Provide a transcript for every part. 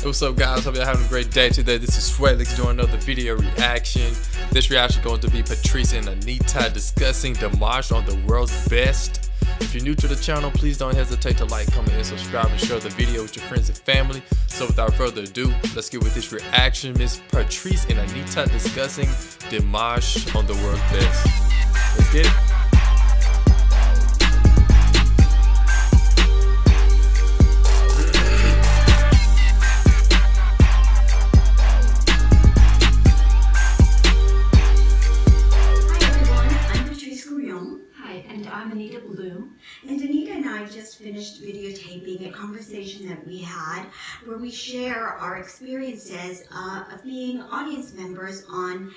What's up, guys? Hope y'all having a great day today. This is Swaylex doing another video reaction. This reaction is going to be Patrice and Anita discussing Dimash on the world's best. If you're new to the channel, please don't hesitate to like, comment, and subscribe, and share the video with your friends and family. So without further ado, let's get with this reaction. Miss Patrice and Anita discussing Dimash on the world's best. Let's get it. I'm Anita Bloom. And Anita and I just finished videotaping a conversation that we had where we share our experiences of being audience members on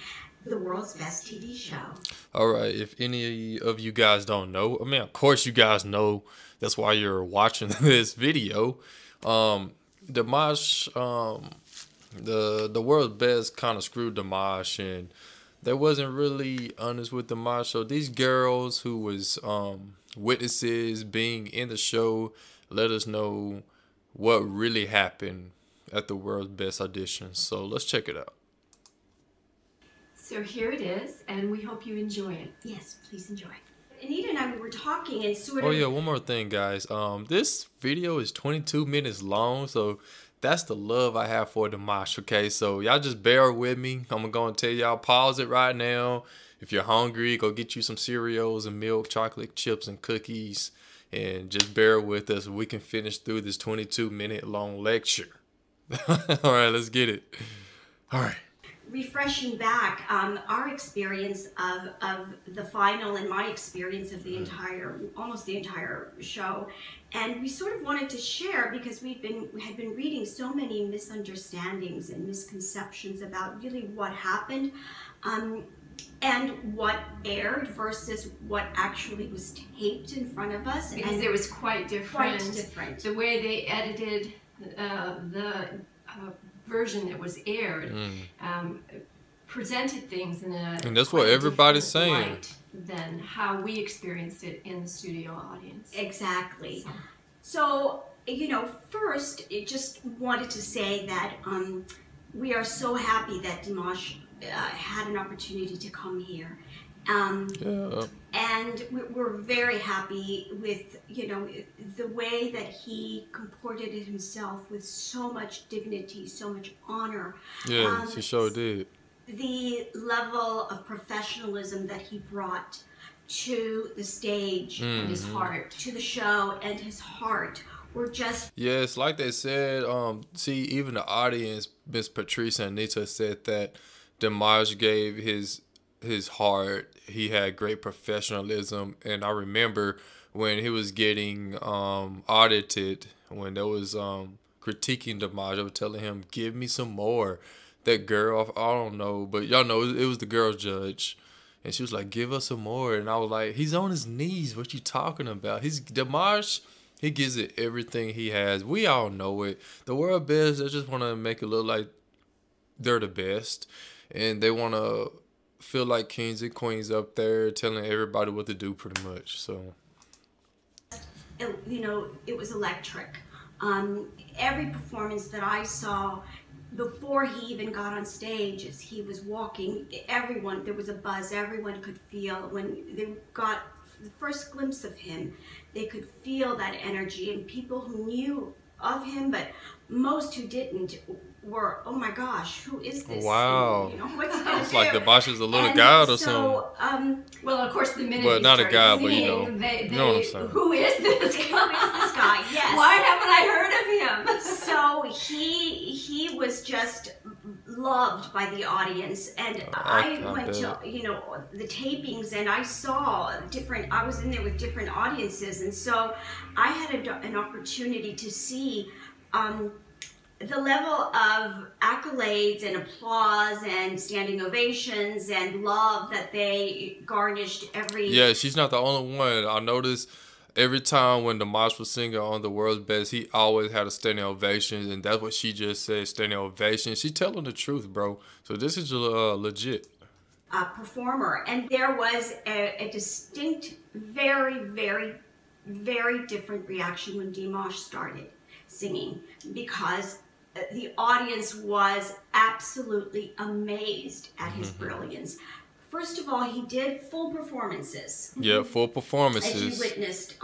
the world's best TV show. Alright, if any of you guys don't know, I mean, of course you guys know, that's why you're watching this video. Dimash, the world's best kind of screwed Dimash, and they wasn't really honest with Dimash. So these girls who was witnesses being in the show let us know what really happened at the world's best audition. So let's check it out. So here it is, and we hope you enjoy it. Yes, please enjoy. Anita and I, we were talking and sort of... Oh yeah, one more thing, guys. This video is 22 minutes long, so that's the love I have for Dimash, okay? So y'all just bear with me. I'm going to tell y'all, pause it right now. If you're hungry, go get you some cereals and milk, chocolate chips and cookies, and just bear with us. We can finish through this 22-minute long lecture. All right, let's get it. All right. Refreshing back our experience of the final and my experience of the entire, almost the entire show, and we sort of wanted to share because we had been reading so many misunderstandings and misconceptions about really what happened and what aired versus what actually was taped in front of us. Because and it was quite different. Quite different. The way they edited the version that was aired presented things in a and that's what everybody's saying than how we experienced it in the studio audience. Exactly. So you know, first, I just wanted to say that we are so happy that Dimash had an opportunity to come here. And we're very happy with, you know, the way that he comported himself with so much dignity, so much honor. Yeah, she sure did. The level of professionalism that he brought to the stage, and his heart, to the show, and his heart were just... Yes, like they said, see, even the audience, Miss Patrice and Anita said that Dimash gave his heart. He had great professionalism, and I remember when he was getting audited, when there was critiquing Dimash, I was telling him, give me some more. That girl, I don't know, but y'all know it was the girl judge, and she was like, give us some more, and I was like, he's on his knees, what you talking about? Dimash, he gives it everything he has. We all know it. The world best, they just want to make it look like they're the best, and they want to feel like kings and queens up there telling everybody what to do pretty much. So you know, it was electric. Every performance that I saw before he even got on stage, as he was walking, everyone, there was a buzz. Everyone could feel when they got the first glimpse of him, they could feel that energy, and people who knew of him, but most who didn't, were, oh my gosh, who is this? Wow. You know, what's he gonna it's do? like Dimash is a little god or so, something. well, of course, the minute but not a guy, but you know, you know what I'm saying. Who is this guy? Who is this guy? Yes. Why haven't I heard of him? So he was just loved by the audience, and I went to, you know, the tapings, and I saw different, I was in there with different audiences, and so I had an opportunity to see the level of accolades and applause and standing ovations and love that they garnished every... Yeah, she's not the only one. I noticed every time when Dimash was singing on the world's best, he always had a standing ovation, and that's what she just said, standing ovation. She's telling the truth, bro. So this is legit. Performer, and there was a distinct, very, very, very different reaction when Dimash started singing, because the audience was absolutely amazed at his brilliance. First of all, he did full performances. Yeah, full performances. As you witnessed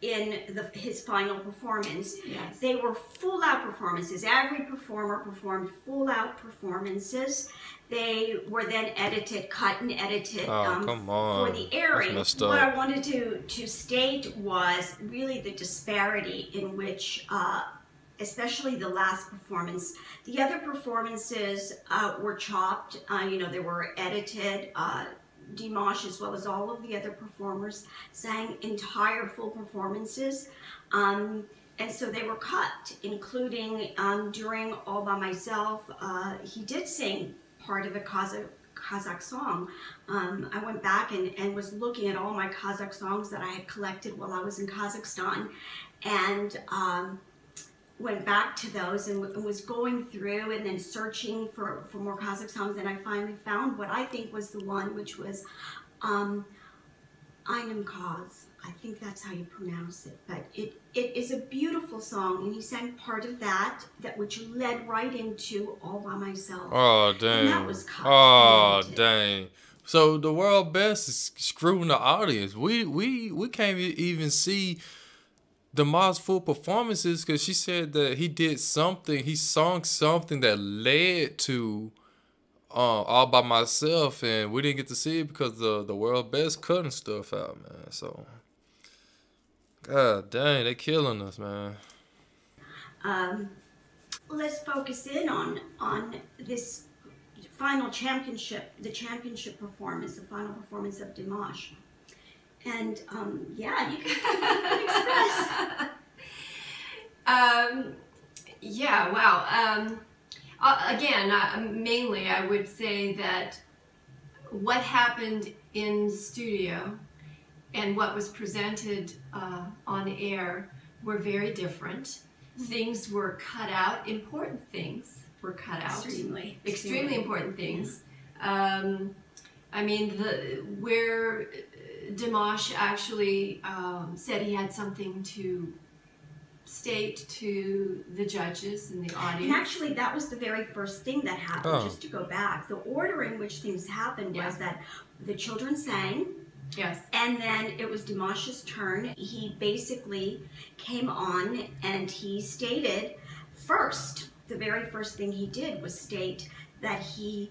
in his final performance. Yes. They were full-out performances. Every performer performed full-out performances. They were then edited, cut and edited come on. for the airing. What I wanted to state was really the disparity in which, especially the last performance, the other performances were chopped. They were edited. Dimash, as well as all of the other performers, sang entire full performances. And so they were cut, including during All By Myself. He did sing part of a Kazakh song. I went back and was looking at all my Kazakh songs that I had collected while I was in Kazakhstan, and went back to those and was going through and then searching for more Kazakh songs, and I finally found what I think was the one, which was Einem Kaz. I think that's how you pronounce it, but it is a beautiful song, and he sang part of that which led right into All By Myself. Oh, dang. And that was cut. Oh, dang. So the world best is screwing the audience. We can't even see Dimash full performances because she said that he did something, he sung something that led to All By Myself, and we didn't get to see it because the world best cutting stuff out, man. So, god dang, they killing us, man. Let's focus in on this final championship, the championship performance, the final performance of Dimash. And yeah, you can express. Yeah, wow. Again, mainly I would say that what happened in the studio and what was presented on air were very different. Things were cut out. Important things were cut out. Extremely important things. I mean, where Dimash actually said he had something to state to the judges and the audience. And actually, that was the very first thing that happened, just to go back. The order in which things happened was that the children sang. Yes. And then it was Dimash's turn. He basically came on and he stated first, the very first thing he did was state that he...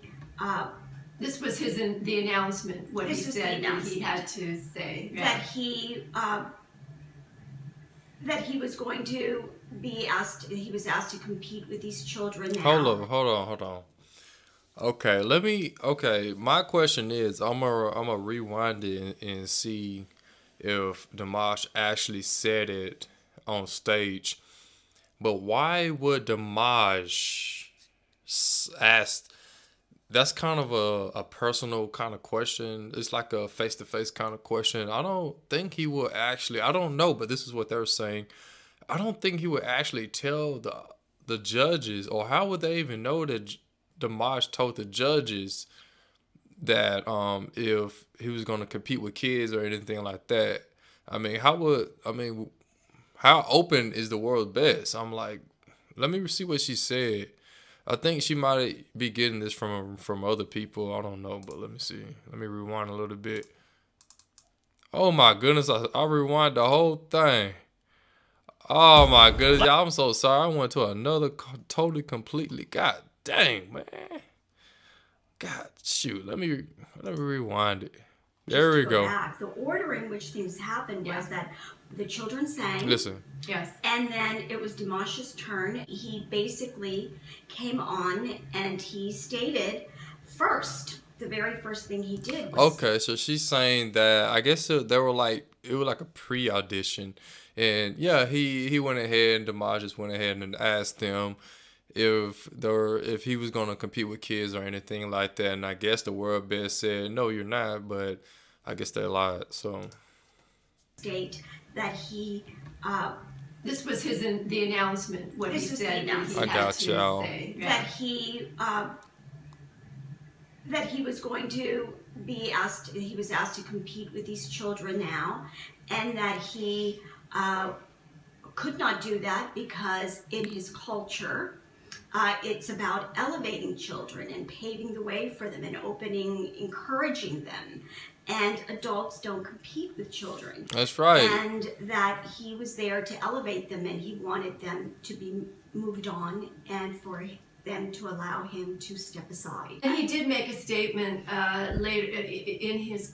this was the announcement, what he said that he had to say. Yeah. That he was going to be asked, he was asked to compete with these children now. Hold on. Okay, my question is, I'm gonna rewind it and see if Dimash actually said it on stage. But why would Dimash ask? That's kind of a personal kind of question. It's like a face-to-face kind of question. I don't think he will actually, I don't know, but this is what they're saying. I don't think he would actually tell the judges, or how would they even know that Dimash told the judges that if he was going to compete with kids or anything like that. I mean, how open is the world best? I'm like, let me see what she said. I think she might be getting this from other people. I don't know, but let me see. Let me rewind a little bit. Oh my goodness, I rewind the whole thing. Oh my goodness, y'all, I'm so sorry. I went to another totally completely. God dang, man. God, shoot. Let me rewind it. There we go. The order in which things happened was that the children sang. Listen. Yes. And then it was Dimash's turn. He basically came on and he stated first, the very first thing he did was... Okay, so she's saying that, I guess it was like a pre-audition. And yeah, he went ahead, and Dimash just went ahead and asked them if he was going to compete with kids or anything like that. And I guess the world best said, no, you're not, but I guess they lied, so... State that he... this was the announcement, what he said that he I had got to y'all. say. That he was going to be asked, he was asked to compete with these children now, and that he could not do that because in his culture, it's about elevating children and paving the way for them and encouraging them. And adults don't compete with children. That's right. And that he was there to elevate them, and he wanted them to be moved on and for them to allow him to step aside. And he did make a statement later in his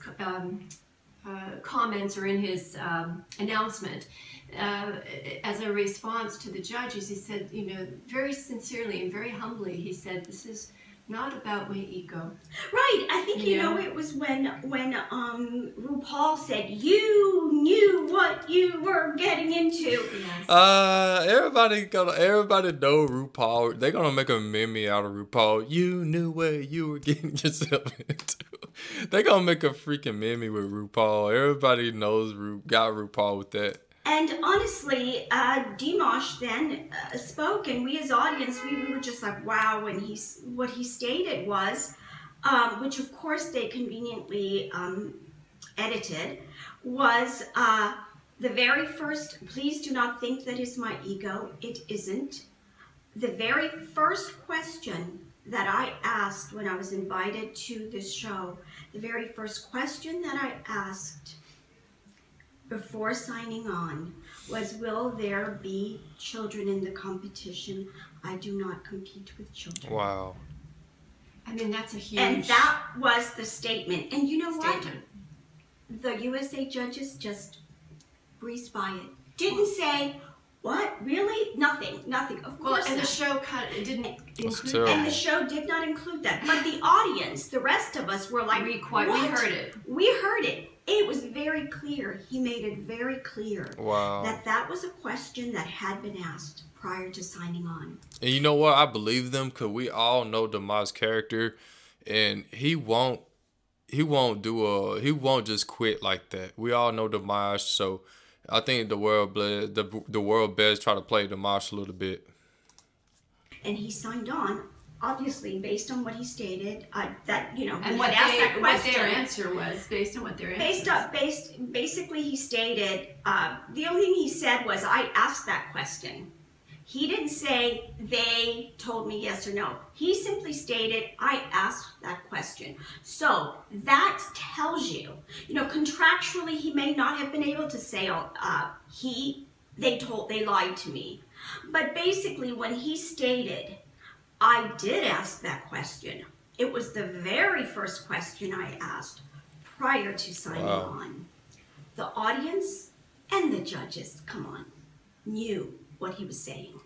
comments or in his announcement as a response to the judges. He said, you know, very sincerely and very humbly, he said, this is not about my ego. Right. I think, you know, it was when RuPaul said, you knew what you were getting into. Yes. Everybody know RuPaul. They're gonna make a meme out of RuPaul. You knew what you were getting yourself into. They're gonna make a freaking meme with RuPaul. Everybody knows got RuPaul with that. And honestly, Dimash then spoke, and we as audience, we were just like, wow. And what he stated was, which of course they conveniently edited, was the very first, please do not think that is my ego, it isn't. The very first question that I asked when I was invited to this show, the very first question that I asked before signing on was, will there be children in the competition? I do not compete with children. Wow. I mean, that's a huge And that was the statement. And you know statement. what? The USA judges just breezed by it. Didn't say, what? Really? Nothing. Of course and not. the show didn't include terrible. And the show did not include that. But the audience, the rest of us were like, we what? heard it. We heard it. It was very clear. He made it very clear that was a question that had been asked prior to signing on. And you know what? I believe them because we all know Dimash's character, and he won't just quit like that. We all know Dimash, so I think the world best try to play Dimash a little bit. And he signed on, obviously, based on what he stated, that, you know, And what their answer was, based on what their answer was. Basically, he stated, the only thing he said was, I asked that question. He didn't say, they told me yes or no. He simply stated, I asked that question. So that tells you, you know, contractually, he may not have been able to say, they lied to me. But basically, when he stated, I did ask that question, it was the very first question I asked prior to signing on. The audience and the judges, come on, knew what he was saying.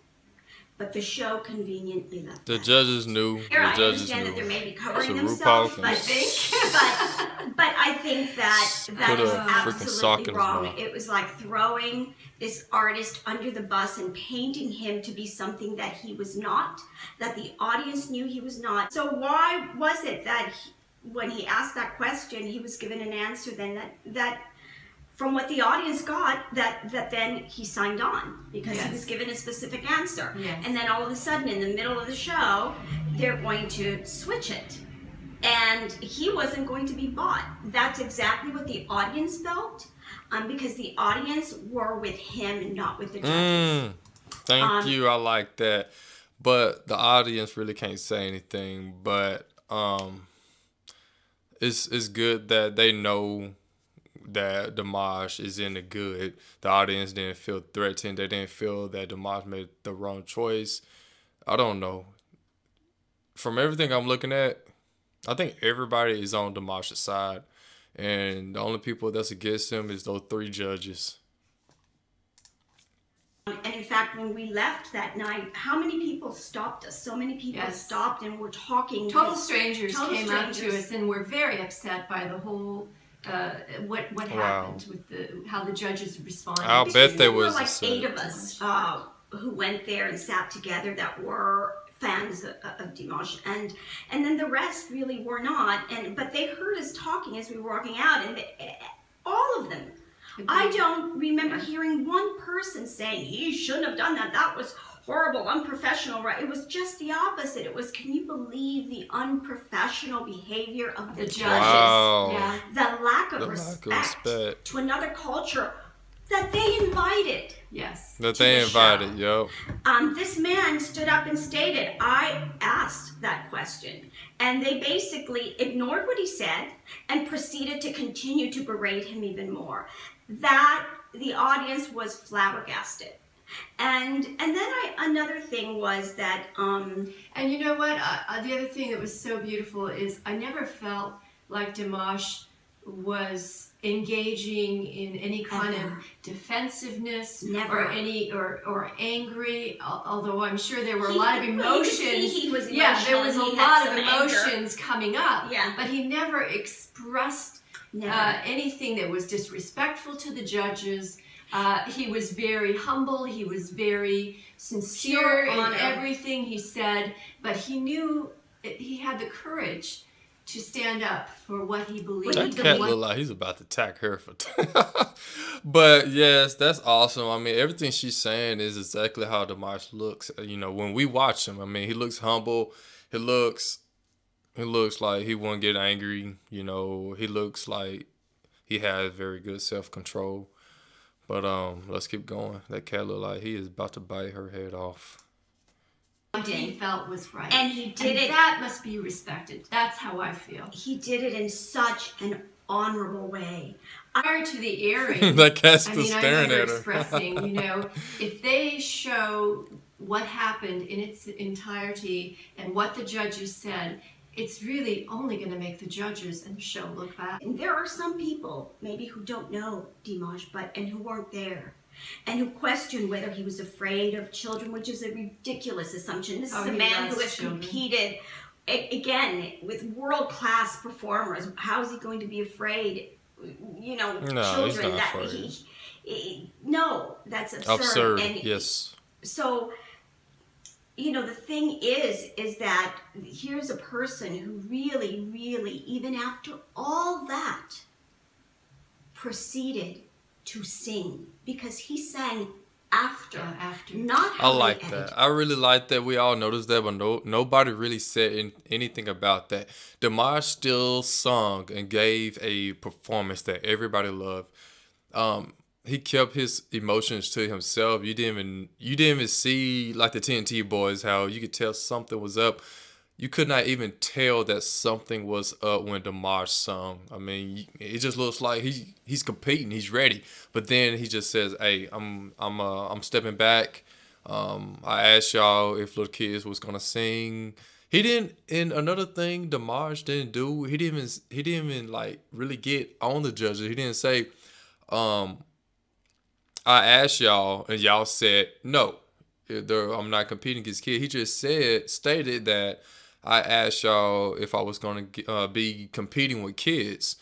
But the show conveniently left The judges knew. Here, the I judges understand knew. that they may be covering That's themselves, what RuPaul but I think that Put is a freaking sock absolutely in his wrong. mouth. It was like throwing this artist under the bus and painting him to be something that he was not, that the audience knew he was not. So why was it that when he asked that question, he was given an answer then that from what the audience got, that then he signed on because he was given a specific answer. Yes. And then all of a sudden, in the middle of the show, they're going to switch it. And he wasn't going to be bought. That's exactly what the audience felt, because the audience were with him and not with the judges. Thank you. I like that. But the audience really can't say anything. But it's good that they know that Dimash is in the good. The audience didn't feel threatened. They didn't feel that Dimash made the wrong choice. I don't know. From everything I'm looking at, I think everybody is on Dimash's side. And the only people that's against him is those 3 judges. And in fact, when we left that night, how many people stopped us? So many people stopped and were talking. Total strangers came up to us and were very upset by the whole what happened with how the judges responded. I'll bet there was like 8 of us who went there and sat together that were fans of Dimash, and then the rest really were not. But they heard us talking as we were walking out, and all of them. I don't remember hearing one person saying he shouldn't have done that. That was horrible, unprofessional. Right? It was just the opposite. It was, can you believe the unprofessional behavior of the judges? Wow. The lack of respect to another culture. that they invited. Yes. That they invited, yo. This man stood up and stated, I asked that question. And they basically ignored what he said and proceeded to continue to berate him even more. That the audience was flabbergasted. And then another thing was that and you know what, the other thing that was so beautiful is I never felt like Dimash was engaging in any kind of defensiveness Never. or angry, although I'm sure there were a lot of emotions. He was yeah, there was a lot of emotions anger. Coming up. Yeah. But he never expressed anything that was disrespectful to the judges. He was very humble. He was very sincere in everything he said, but he knew he had the courage to stand up for what he believed. That cat look like he's about to attack her for But yes, that's awesome. I mean, everything she's saying is exactly how Dimash looks. You know, when we watch him, I mean, he looks humble. He looks like he won't get angry. You know, he looks like he has very good self-control. But let's keep going. That cat look like he is about to bite her head off. He felt was right. And he did it. That must be respected. That's how I feel. He did it in such an honorable way. Prior to the airing, that cat's still staring I at her. expressing, you know, if they show what happened in its entirety and what the judges said, it's really only going to make the judges and the show look bad. And there are some people maybe who don't know Dimash, and who weren't there, and who question whether he was afraid of children, which is a ridiculous assumption. This is a man who has competed again with world-class performers. How is he going to be afraid? You know, no, children. He's not afraid. No, that's absurd. Absurd. And yes. So, you know, the thing is that here's a person who really, really, even after all that, proceeded to sing, because he sang after. Not how I like they that. edited. I really like that. We all noticed that, but nobody really said anything about that. Dimash still sung and gave a performance that everybody loved. He kept his emotions to himself. You didn't even see like the TNT boys, how you could tell something was up. You could not even tell that something was up when Dimash sung. I mean, it just looks like he's competing, he's ready. But then he just says, "Hey, I'm stepping back. I asked y'all if little kids was gonna sing." He didn't. And another thing Dimash didn't do, he didn't even like really get on the judges. He didn't say, I asked y'all and y'all said no. I'm not competing against kids. He just stated that I asked y'all if I was going to be competing with kids.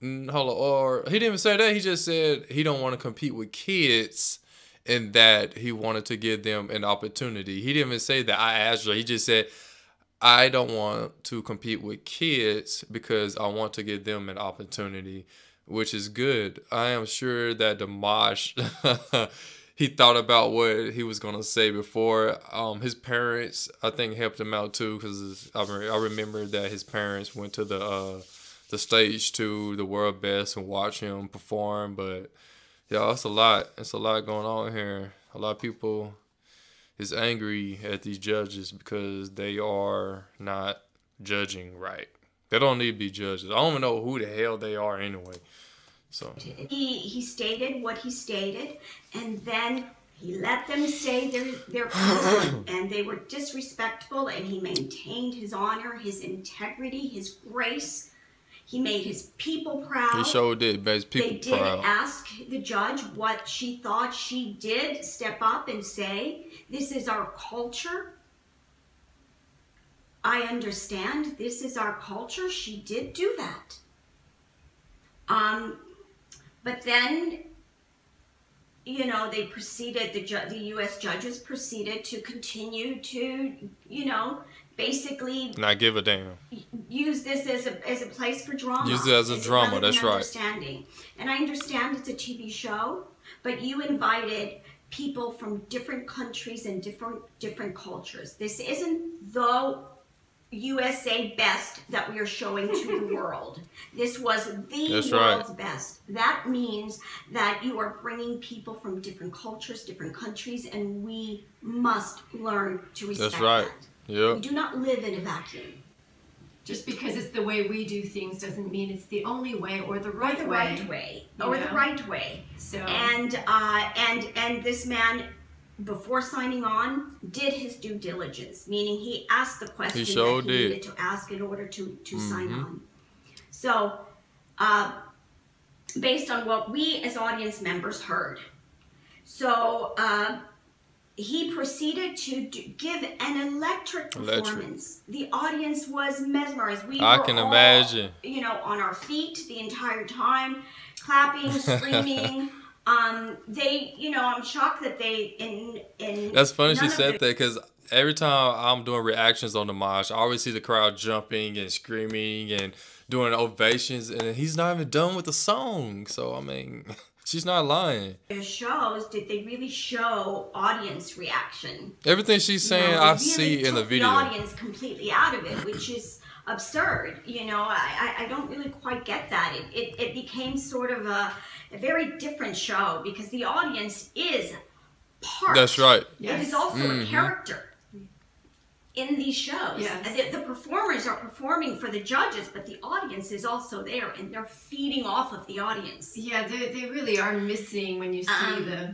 Or he didn't even say that. He just said he don't want to compete with kids and that he wanted to give them an opportunity. He didn't even say that I asked y'all. He just said, I don't want to compete with kids because I want to give them an opportunity, which is good. I am sure that Dimash, he thought about what he was going to say before. His parents, I think, helped him out too, because I remember that his parents went to the stage to the World Best and watched him perform. But yeah, it's a lot. It's a lot going on here. A lot of people is angry at these judges because they are not judging right. They don't need to be judges. I don't even know who the hell they are anyway. So he stated what he stated, and then he let them say their piece, and they were disrespectful, and he maintained his honor, his integrity, his grace. He made his people proud. He sure did, made his people proud. They did ask the judge what she thought. She did step up and say, "This is our culture. I understand. This is our culture." She did do that. But then, you know, they proceeded, the U.S. judges proceeded to continue to, you know, basically not give a damn. Use this as a place for drama. Use it as a drama, that's right. Understanding. And I understand it's a TV show, but you invited people from different countries and different cultures. This isn't, though, USA best that we are showing to the world. This was the That's world's right. best. That means that you are bringing people from different cultures, different countries, and we must learn to respect That's right. that. Yep. We do not live in a vacuum. Just because it's the way we do things doesn't mean it's the only way or the right Or the way. right way. Or the right way. So And this man, before signing on, did his due diligence, meaning he asked the questions sure that he did. needed to ask in order to sign on. So, based on what we as audience members heard, so he proceeded to give an electric performance. The audience was mesmerized. We I were can all, imagine. you know, on our feet the entire time, clapping, screaming. They, you know, I'm shocked that they in That's funny she none of said the- that, because every time I'm doing reactions on Dimash, I always see the crowd jumping and screaming and doing ovations, and he's not even done with the song. So I mean, she's not lying. shows, did they really show audience reaction? Everything she's saying, You know, I they really see in the took video. The audience completely out of it, which is absurd. You know, I don't really quite get that. It became sort of a very different show because the audience is part. That's right. It is also a character in these shows. Yes. The performers are performing for the judges, but the audience is also there, and they're feeding off of the audience. yeah, they really are missing when you see the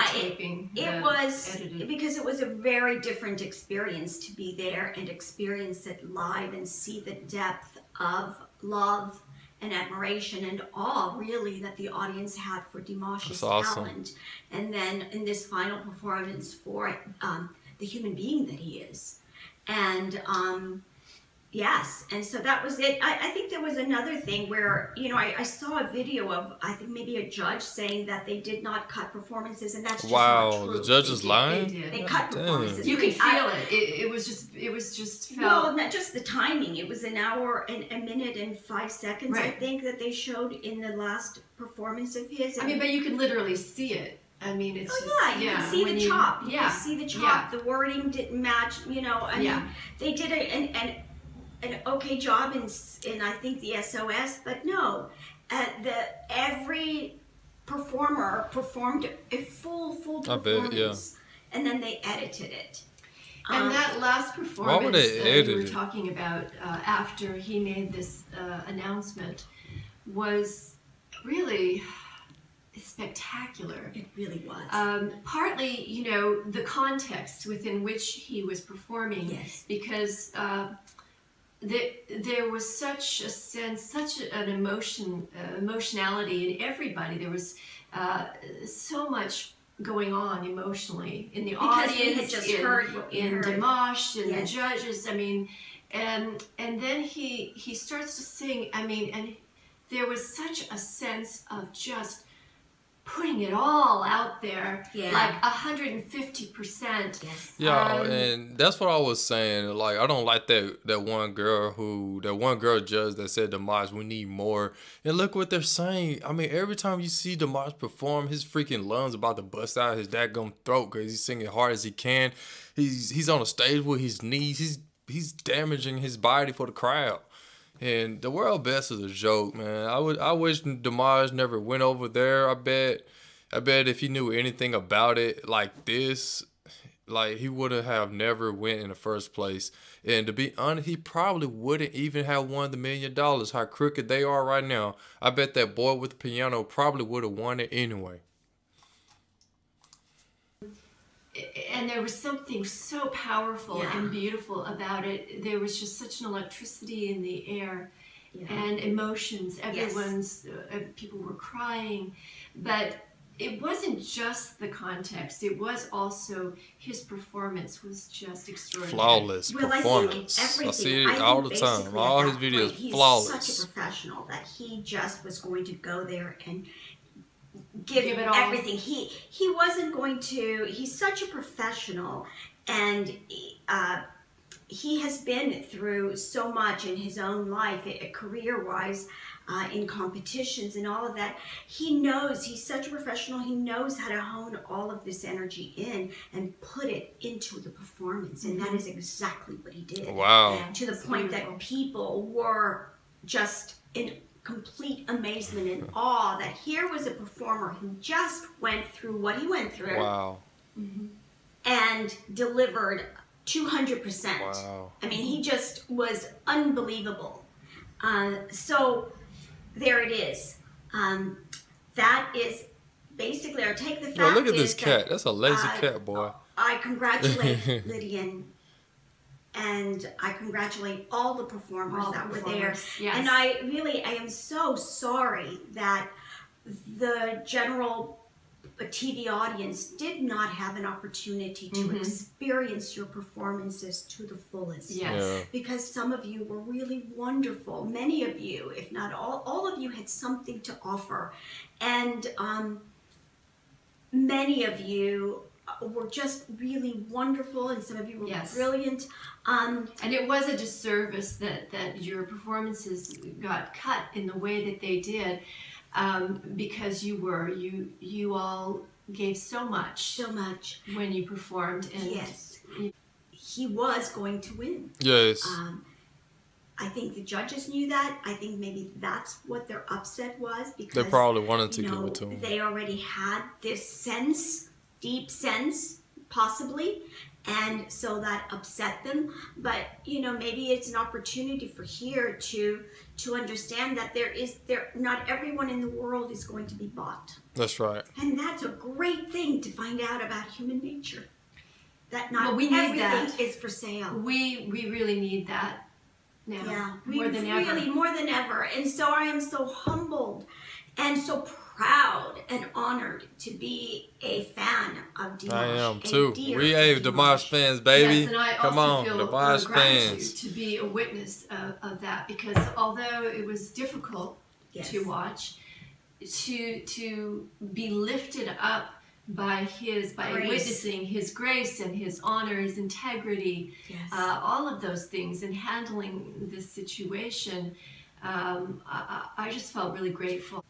taping. It was because it was a very different experience to be there and experience it live and see the depth of love and admiration and awe, really, that the audience had for Dimash's talent. And then in this final performance for the human being that he is. And yes, and so that was it. I think there was another thing where, you know, I saw a video of, I think maybe a judge saying that they did not cut performances, and that's just not true. The judge is lying? They cut performances. You could feel it. It was just felt. Well, not just the timing. It was an hour and a minute and 5 seconds, I Right. think, that they showed in the last performance of his. I mean, but you could literally see it. I mean, it's just, you could see the chop. You could see the chop. Yeah. The wording didn't match. You know, I mean, they did an okay job in I think the SOS, but no, every performer performed a full performance, and then they edited it. And that last performance they that you edit were it? talking about after he made this announcement was really spectacular. It really was. Partly, you know, the context within which he was performing, because there was such a sense, such an emotionality in everybody. There was so much going on emotionally in the Because audience, we had just heard what we heard. Dimash and the judges. I mean, and then he starts to sing. I mean, and there was such a sense of just putting it all out there, like 150%. Yeah, and that's what I was saying. Like, I don't like that one girl judge that said, Dimash, we need more. And look what they're saying. I mean, every time you see Dimash perform, his freaking lungs about to bust out his dadgum throat because he's singing hard as he can. He's on a stage with his knees. He's damaging his body for the crowd. And the world best is a joke, man. I wish Dimash never went over there. I bet if he knew anything about it like this, like, he would have never went in the first place. And to be honest, he probably wouldn't even have won the $1 million. How crooked they are right now, I bet that boy with the piano probably would have won it anyway. And there was something so powerful and beautiful about it. There was just such an electricity in the air and emotions. Everyone's people were crying, but it wasn't just the context. It was also his performance was just extraordinary. Flawless performance. I see it all the time. All his videos, flawless. He's such a professional that he just was going to go there and give it all. Everything. He wasn't going to. He's such a professional, and he has been through so much in his own life, career-wise, in competitions and all of that. He knows, he's such a professional, he knows how to hone all of this energy in and put it into the performance. And that is exactly what he did. Wow. To the point that people were just in complete amazement and awe that here was a performer who just went through what he went through. Wow. And delivered 200%. Wow. I mean, he just was unbelievable. So there it is. That is basically our take. The fact Yo, look at this is cat. that, That's a lazy cat, boy. I congratulate Lydian, and I congratulate all the performers that were there. Yes. And I am so sorry that the general TV audience did not have an opportunity to experience your performances to the fullest. Yes. Yeah. Because some of you were really wonderful. Many of you, if not all of you had something to offer. And many of you were just really wonderful, and some of you were brilliant. And it was a disservice that your performances got cut in the way that they did, because you all gave so much when you performed. And yes, he was going to win. Yes. I think the judges knew that. I think maybe that's what their upset was, because They probably wanted to give it to him. They already had this sense, deep sense, possibly, and so that upset them. But maybe it's an opportunity for here to understand that not everyone in the world is going to be bought. That's right. And that's a great thing to find out about human nature. That not we need everything is for sale. We really need that now. Yeah, more than ever. More than ever. And so I am so humbled and so proud and honored to be a fan of Dimash. I am too. We ain't Dimash fans, baby. Yes, and I Come also on, feel Dimash gratitude fans. to be a witness of that, because although it was difficult to watch, to be lifted up by grace. Witnessing his grace and his honor, his integrity, all of those things, and handling this situation, I just felt really grateful.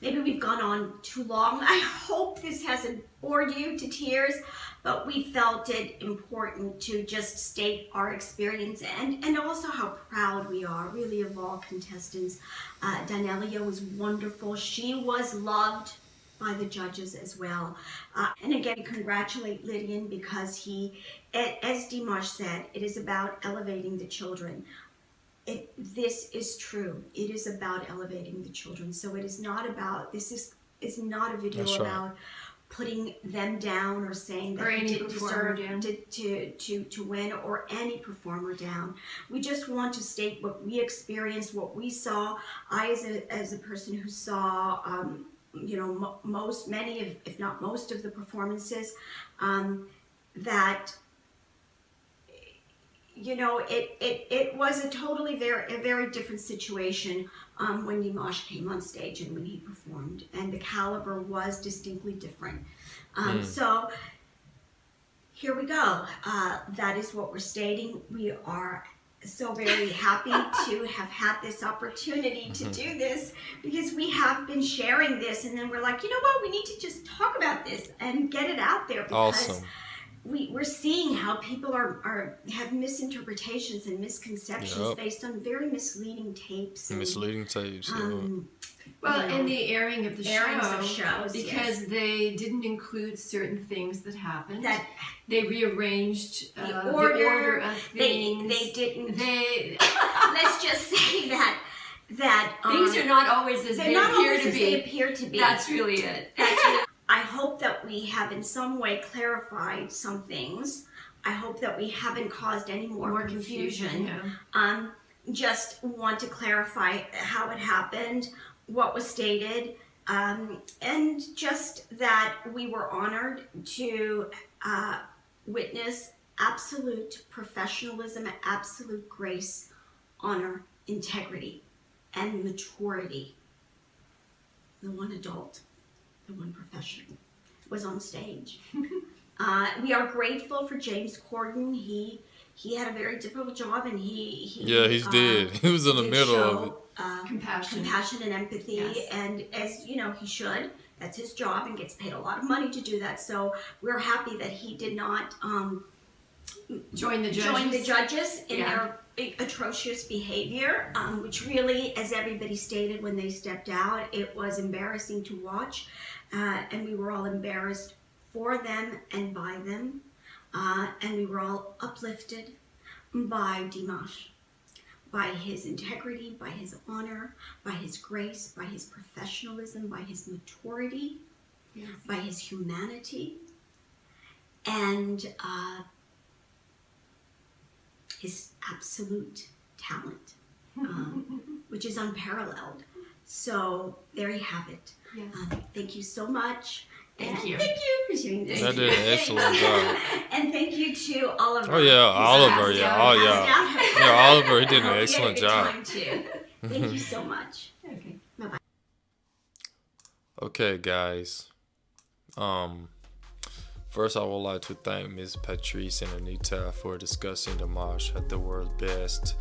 Maybe we've gone on too long. I hope this hasn't bored you to tears, but we felt it important to just state our experience and also how proud we are, really, of all contestants. Danelia was wonderful. She was loved by the judges as well. And again, congratulate Lydian, because as Dimash said, it is about elevating the children. This is true. It is about elevating the children. So it is not about, this is not a video about putting them down or saying that they didn't deserve to win, or any performer down. We just want to state what we experienced, what we saw. I, as a person who saw many, if not most of the performances, that it was a very different situation when Dimash came on stage and when he performed, and the caliber was distinctly different. So here we go. That is what we're stating. We are so very happy to have had this opportunity to do this, because we have been sharing this, and then we're like, you know what, we need to just talk about this and get it out there, because Awesome. We're seeing how people have misinterpretations and misconceptions based on very misleading tapes. Misleading tapes. Well, and the airing of the shows, because they didn't include certain things that happened. That they rearranged the order of things. They didn't. Let's just say that things are not always as they appear to be. That's really it. I hope that we have in some way clarified some things. I hope that we haven't caused any more confusion. Just want to clarify how it happened, what was stated, and just that we were honored to witness absolute professionalism, absolute grace, honor, integrity, and maturity. The one adult, the one professional was on stage. We are grateful for James Corden. He had a very difficult job, and he did. He was in the middle of it. Compassion and empathy, yes. And as you know, he should. That's his job, and gets paid a lot of money to do that. So we're happy that he did not join the judges in their atrocious behavior, which really, as everybody stated when they stepped out, it was embarrassing to watch, and we were all embarrassed for them and by them, and we were all uplifted by Dimash, by his integrity, by his honor, by his grace, by his professionalism, by his maturity, yes. By his humanity, and his absolute talent, which is unparalleled. So there you have it. Yes. Thank you so much. Thank you. Thank you for sharing this. That did an excellent job. And thank you to Oliver. Oh yeah, Oliver. Yeah, Oliver. He did an excellent job. Thank you so much. Okay. Bye bye. Okay, guys. First, I would like to thank Ms. Patrice and Anita for discussing Dimash at the world's best.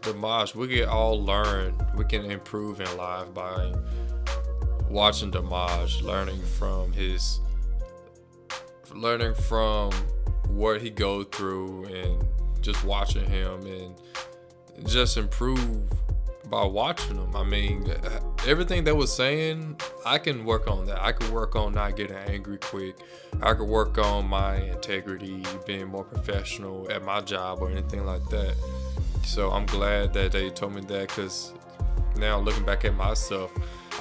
Dimash, we can all learn, we can improve in life by watching Dimash, learning from what he goes through, and just watching him, and just improve by watching him. I mean, everything that was saying, I can work on that. I could work on not getting angry quick. I could work on my integrity, being more professional at my job or anything like that. So I'm glad that they told me that, because now looking back at myself,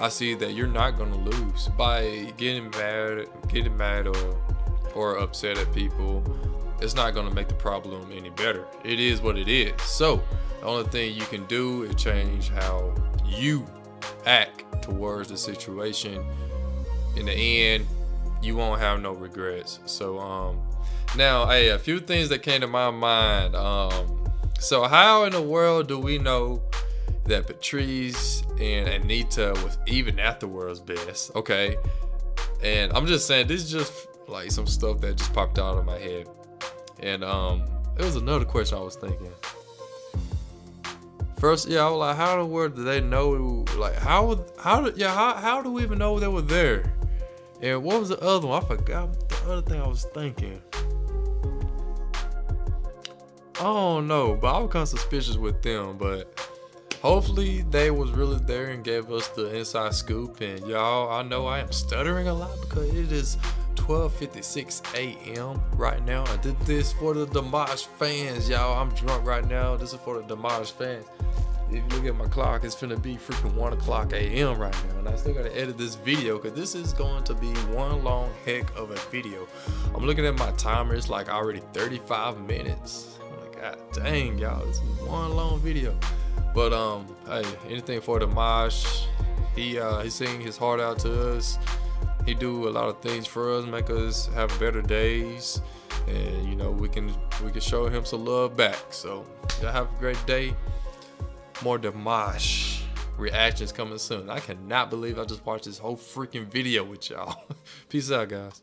I see that you're not gonna lose by getting mad or upset at people. It's not gonna make the problem any better. It is what it is. So the only thing you can do is change how you act towards the situation. In the end, you won't have no regrets. So now, hey, a few things that came to my mind. So how in the world do we know that Patrice and Anita was even at the world's best? Okay, and I'm just saying, this is just like some stuff that just popped out of my head. And it was another question I was thinking. First, yeah, I was like, how in the world do they know? Like, how do we even know they were there? And what was the other one? I forgot the other thing I was thinking. I don't know, but I was kind of suspicious with them. But hopefully they was really there and gave us the inside scoop. And y'all, I know I am stuttering a lot because it is 12:56 a.m. right now. I did this for the Dimash fans, y'all. I'm drunk right now. This is for the Dimash fans. If you look at my clock, it's finna be freaking 1 o'clock a.m. right now, and I still gotta edit this video because this is going to be one long heck of a video. I'm looking at my timer, it's like already 35 minutes. I'm like, god dang, y'all, this is one long video. But hey, anything for Dimash. He sing his heart out to us. He do a lot of things for us, make us have better days, and you know, we can show him some love back. So y'all have a great day. More Dimash reactions coming soon. I cannot believe I just watched this whole freaking video with y'all. Peace out, guys.